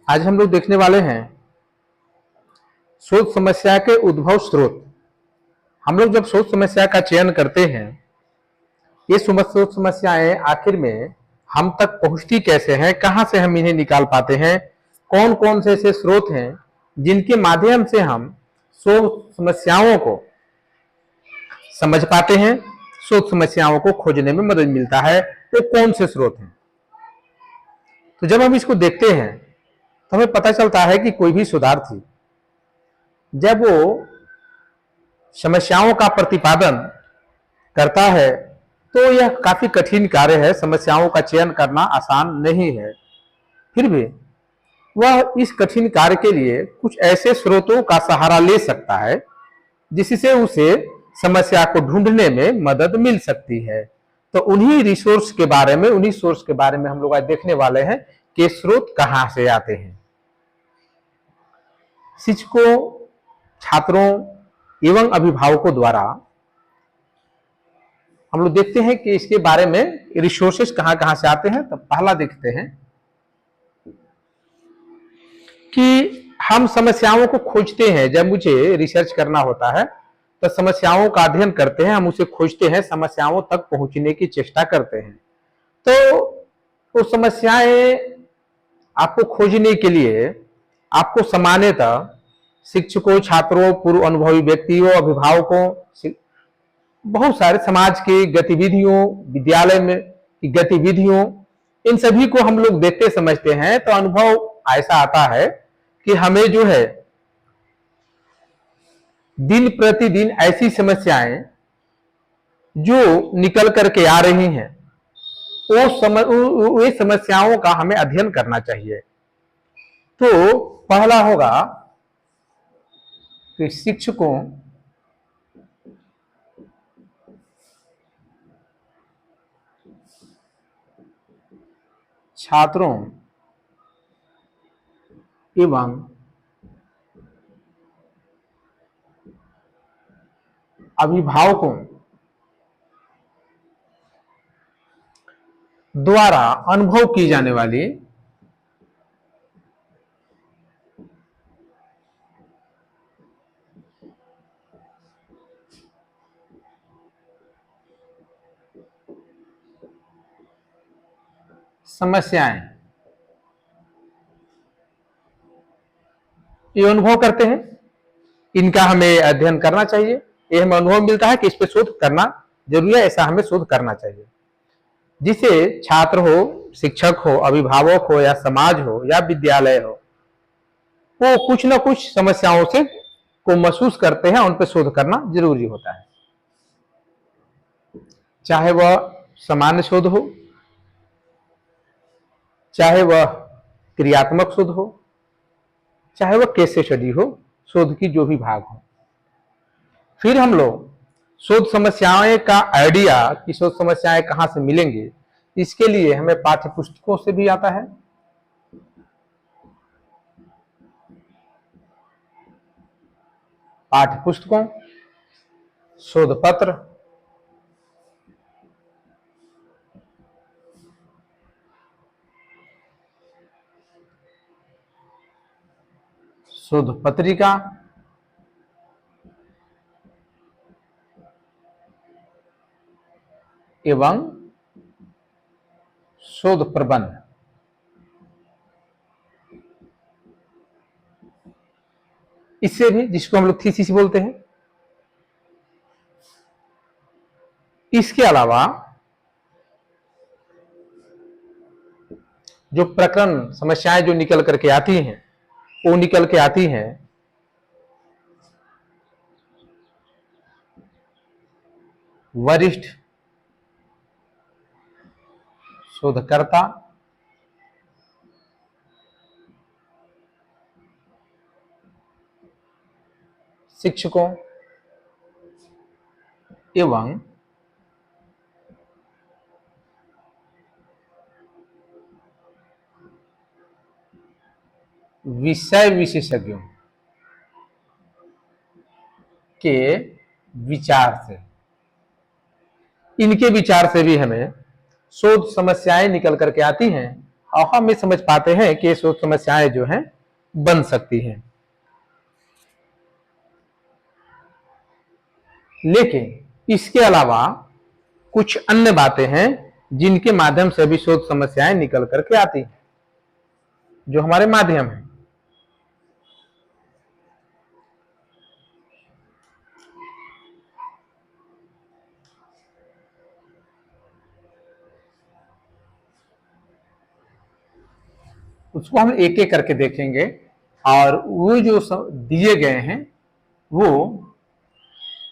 आज हम लोग देखने वाले हैं शोध समस्या के उद्भव स्रोत। हम लोग जब शोध समस्या का चयन करते हैं, ये शोध समस्याएं आखिर में हम तक पहुंचती कैसे हैं, कहां से हम इन्हें निकाल पाते हैं, कौन कौन से ऐसे स्रोत हैं जिनके माध्यम से हम शोध समस्याओं को समझ पाते हैं, शोध समस्याओं को खोजने में मदद मिलता है, वो कौन से स्रोत हैं। तो जब हम इसको देखते हैं तो हमें पता चलता है कि कोई भी शोधार्थी जब वो समस्याओं का प्रतिपादन करता है तो यह काफी कठिन कार्य है, समस्याओं का चयन करना आसान नहीं है। फिर भी वह इस कठिन कार्य के लिए कुछ ऐसे स्रोतों का सहारा ले सकता है जिससे उसे समस्या को ढूंढने में मदद मिल सकती है। तो उन्हीं सोर्स के बारे में हम लोग आज देखने वाले हैं कि स्रोत कहां से आते हैं। शिक्षकों, छात्रों एवं अभिभावकों द्वारा हम लोग देखते हैं कि इसके बारे में रिसोर्सेस कहां कहां से आते हैं। तो पहला देखते हैं कि हम समस्याओं को खोजते हैं। जब मुझे रिसर्च करना होता है तो समस्याओं का अध्ययन करते हैं, हम उसे खोजते हैं, समस्याओं तक पहुंचने की चेष्टा करते हैं। तो वो समस्याएं आपको खोजने के लिए आपको सामान्यतः शिक्षकों, छात्रों, पूर्व अनुभवी व्यक्तियों, अभिभावकों, बहुत सारे समाज की गतिविधियों, विद्यालय में की गतिविधियों, इन सभी को हम लोग देखते समझते हैं तो अनुभव ऐसा आता है कि हमें जो है दिन प्रतिदिन ऐसी समस्याएं जो निकल करके आ रही हैं वो समस्याओं का हमें अध्ययन करना चाहिए। तो पहला होगा कि शिक्षकों, छात्रों एवं अभिभावकों द्वारा अनुभव की जाने वाली समस्याएं, ये अनुभव करते हैं, इनका हमें अध्ययन करना चाहिए। ये हमें अनुभव मिलता है कि इस पर शोध करना जरूरी है, ऐसा हमें शोध करना चाहिए। जिसे छात्र हो, शिक्षक हो, अभिभावक हो या समाज हो या विद्यालय हो, वो कुछ ना कुछ समस्याओं से को महसूस करते हैं, उन पर शोध करना जरूरी होता है। चाहे वह सामान्य शोध हो, चाहे वह क्रियात्मक शोध हो, चाहे वह केस स्टडी हो, शोध की जो भी भाग हो। फिर हम लोग शोध समस्याएं का आइडिया कि शोध समस्याएं कहां से मिलेंगे, इसके लिए हमें पाठ्य पुस्तकों से भी आता है। पाठ्य पुस्तकों, शोध पत्र, शोध पत्रिका एवं शोध प्रबंध, इससे भी, जिसको हम लोग थीसिस बोलते हैं। इसके अलावा जो प्रकरण समस्याएं जो निकल करके आती हैं, वो निकल के आती हैं वरिष्ठ शोधकर्ता, शिक्षकों एवं विषय विशेषज्ञों के विचार से, इनके विचार से भी हमें शोध समस्याएं निकल करके आती हैं और हम ये समझ पाते हैं कि ये शोध समस्याएं जो हैं बन सकती हैं। लेकिन इसके अलावा कुछ अन्य बातें हैं जिनके माध्यम से भी शोध समस्याएं निकल करके आती हैं, जो हमारे माध्यम है। उसको हम एक एक करके देखेंगे और वो जो दिए गए हैं वो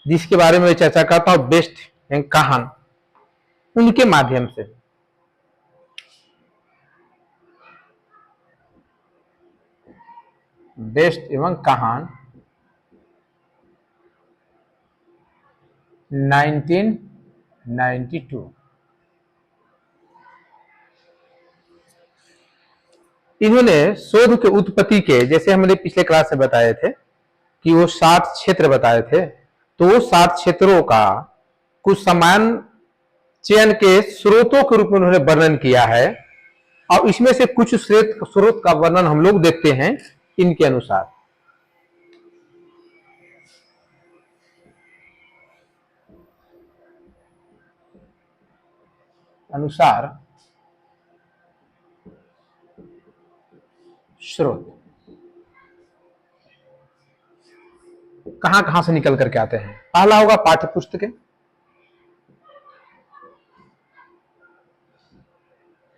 जिसके बारे में चर्चा करता हूं, बेस्ट एंड काहन, उनके माध्यम से। बेस्ट एवं काहन 1992। इन्होंने शोध के उत्पत्ति के, जैसे हमने पिछले क्लास से बताए थे कि वो 7 क्षेत्र बताए थे, तो वो 7 क्षेत्रों का कुछ समान चयन के स्रोतों के रूप में उन्होंने वर्णन किया है और इसमें से कुछ स्रोत का वर्णन हम लोग देखते हैं इनके अनुसार। स्रोत कहां कहां से निकल करके आते हैं। पहला होगा पाठ्य पुस्तकें,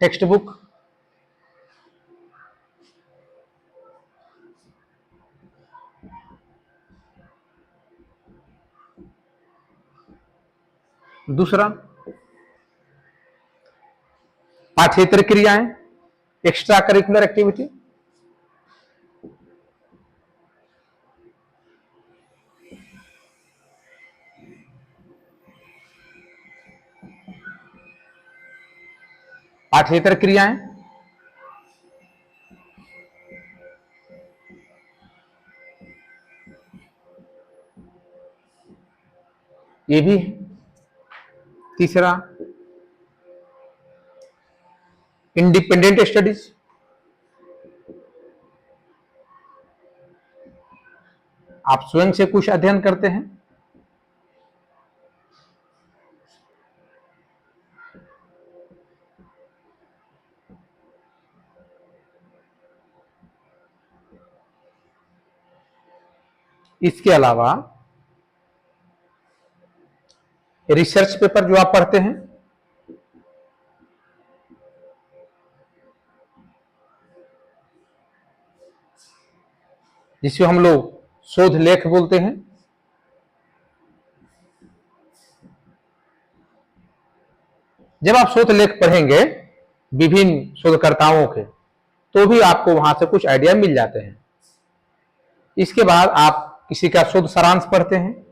टेक्स्ट बुक, दूसरा पाठ्येतर क्रियाएं, एक्स्ट्रा करिकुलर एक्टिविटी, पाठ्येतर क्रियाएं, ये भी है। तीसरा इंडिपेंडेंट स्टडीज, आप स्वयं से कुछ अध्ययन करते हैं। इसके अलावा रिसर्च पेपर जो आप पढ़ते हैं, जिसे हम लोग शोध लेख बोलते हैं। जब आप शोध लेख पढ़ेंगे विभिन्न शोधकर्ताओं के, तो भी आपको वहां से कुछ आइडिया मिल जाते हैं। इसके बाद आप किसी का शोध सारांश पढ़ते हैं,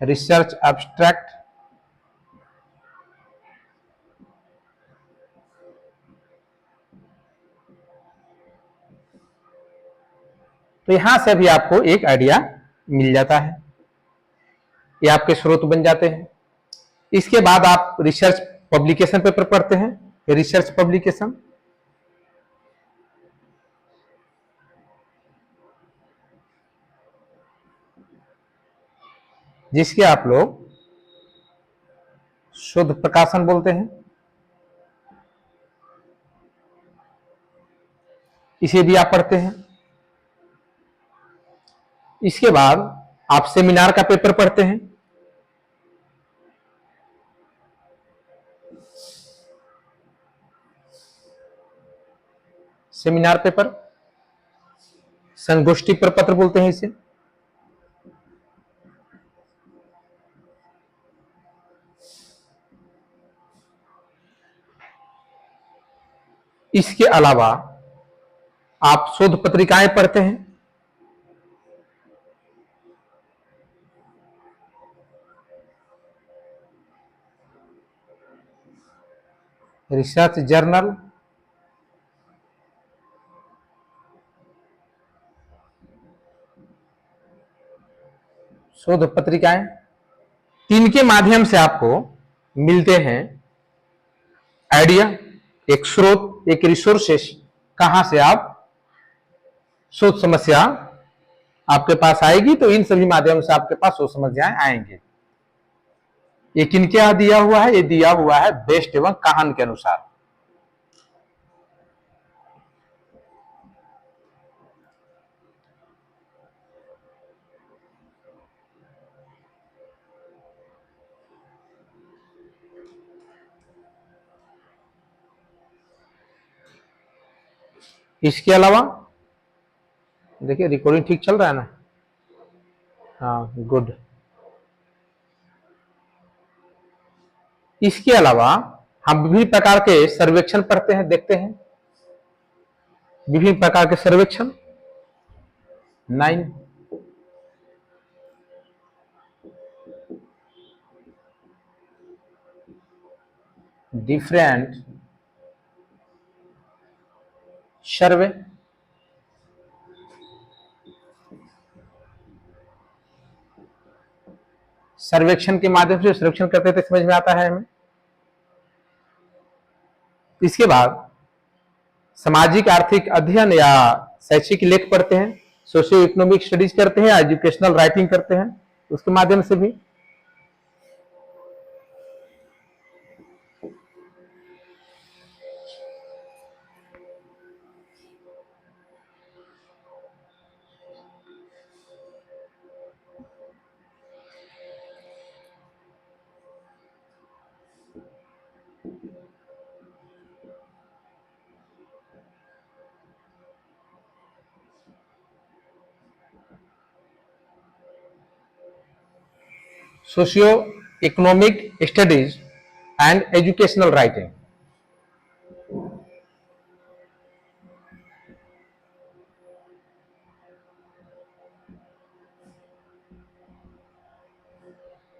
रिसर्च एब्स्ट्रैक्ट, तो यहां से भी आपको एक आइडिया मिल जाता है, ये आपके स्रोत बन जाते हैं। इसके बाद आप रिसर्च पब्लिकेशन पेपर पढ़ते हैं, रिसर्च पब्लिकेशन, जिसके आप लोग शोध प्रकाशन बोलते हैं, इसे भी आप पढ़ते हैं। इसके बाद आप सेमिनार का पेपर पढ़ते हैं, सेमिनार पेपर, संगोष्ठी प्रपत्र बोलते हैं इसे। इसके अलावा आप शोध पत्रिकाएं पढ़ते हैं, रिसर्च जर्नल, शोध पत्रिकाएं, तीन के माध्यम से आपको मिलते हैं आइडिया, एक स्रोत, एक रिसोर्सेस, कहां से आप सोच समस्या आपके पास आएगी, तो इन सभी माध्यम से आपके पास सोच समस्याएं आएंगे। ये किनके यहां दिया हुआ है? ये दिया हुआ है बेस्ट एवं काहन के अनुसार। इसके अलावा देखिए रिकॉर्डिंग ठीक चल रहा है ना? हाँ, गुड। इसके अलावा हम विभिन्न प्रकार के सर्वेक्षण पढ़ते हैं, देखते हैं विभिन्न प्रकार के सर्वेक्षण। 9 डिफरेंट सर्वे। सर्वेक्षण के माध्यम से सर्वेक्षण करते थे, समझ में आता है हमें। इसके बाद सामाजिक आर्थिक अध्ययन या शैक्षिक लेख पढ़ते हैं, सोशियो इकोनॉमिक स्टडीज करते हैं, एजुकेशनल राइटिंग करते हैं, उसके माध्यम से भी। Socio economic studies and educational writing.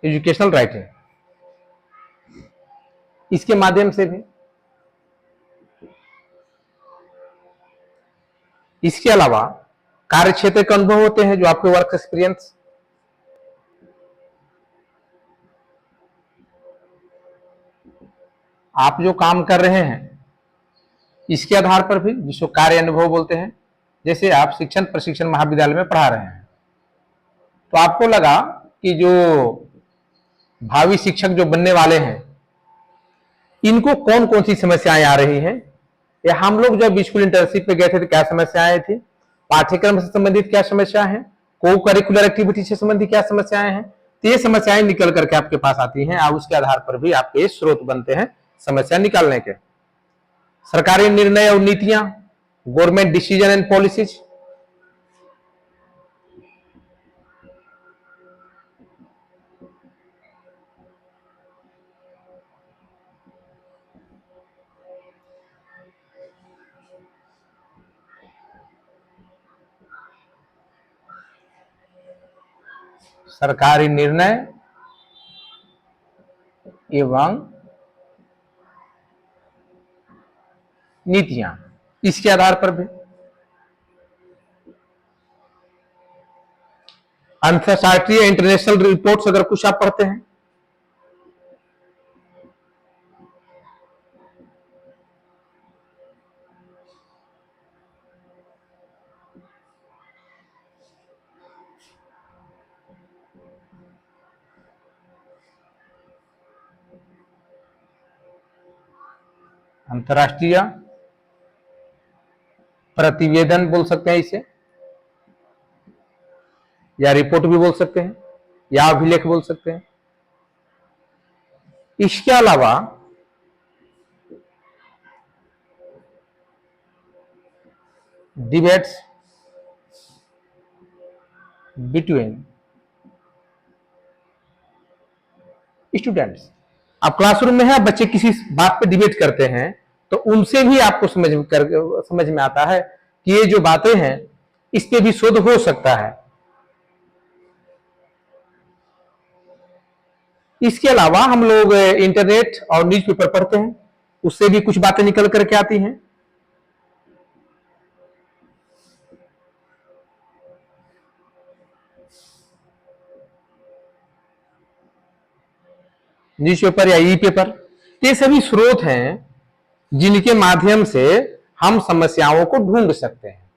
Educational writing, इसके माध्यम से भी। इसके अलावा कार्य क्षेत्र के अनुभव होते हैं, जो आपके वर्क एक्सपीरियंस, आप जो काम कर रहे हैं इसके आधार पर भी, जिसको कार्य अनुभव बोलते हैं। जैसे आप शिक्षण प्रशिक्षण महाविद्यालय में पढ़ा रहे हैं, तो आपको लगा कि जो भावी शिक्षक जो बनने वाले हैं, इनको कौन कौन सी समस्याएं आ रही हैं, या हम लोग जब स्कूल इंटर्नशिप पे गए थे तो क्या समस्याएं थी, पाठ्यक्रम से संबंधित क्या समस्या है, को करिकुलर एक्टिविटी से संबंधित क्या समस्याएं हैं, तो ये समस्याएं निकल करके आपके पास आती हैं, और उसके आधार पर भी आपके स्रोत बनते हैं समस्या निकालने के। सरकारी निर्णय और नीतियां, गवर्नमेंट डिसीजन एंड पॉलिसीज। सरकारी निर्णय एवं नीतियां, इसके आधार पर भी। अंतरराष्ट्रीय इंटरनेशनल रिपोर्ट्स अगर कुछ आप पढ़ते हैं, अंतरराष्ट्रीय प्रतिवेदन बोल सकते हैं इसे, या रिपोर्ट भी बोल सकते हैं, या अभिलेख बोल सकते हैं। इसके अलावा डिबेट्स बिटवीन स्टूडेंट्स। आप क्लासरूम में है, बच्चे किसी बात पे डिबेट करते हैं, तो उनसे भी आपको समझ में आता है कि ये जो बातें हैं इस पे भी शोध हो सकता है। इसके अलावा हम लोग इंटरनेट और न्यूज़पेपर पढ़ते हैं, उससे भी कुछ बातें निकल करके आती हैं। न्यूज़पेपर या ई पेपर, ये सभी स्रोत हैं जिनके माध्यम से हम समस्याओं को ढूंढ सकते हैं।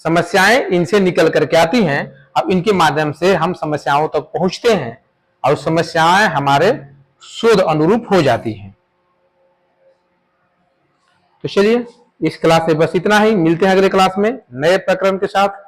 समस्याएं इनसे निकल करके आती हैं, अब इनके माध्यम से हम समस्याओं तक पहुंचते हैं और समस्याएं हमारे शोध अनुरूप हो जाती हैं। तो चलिए, इस क्लास में बस इतना ही। मिलते हैं अगले क्लास में नए प्रकरण के साथ।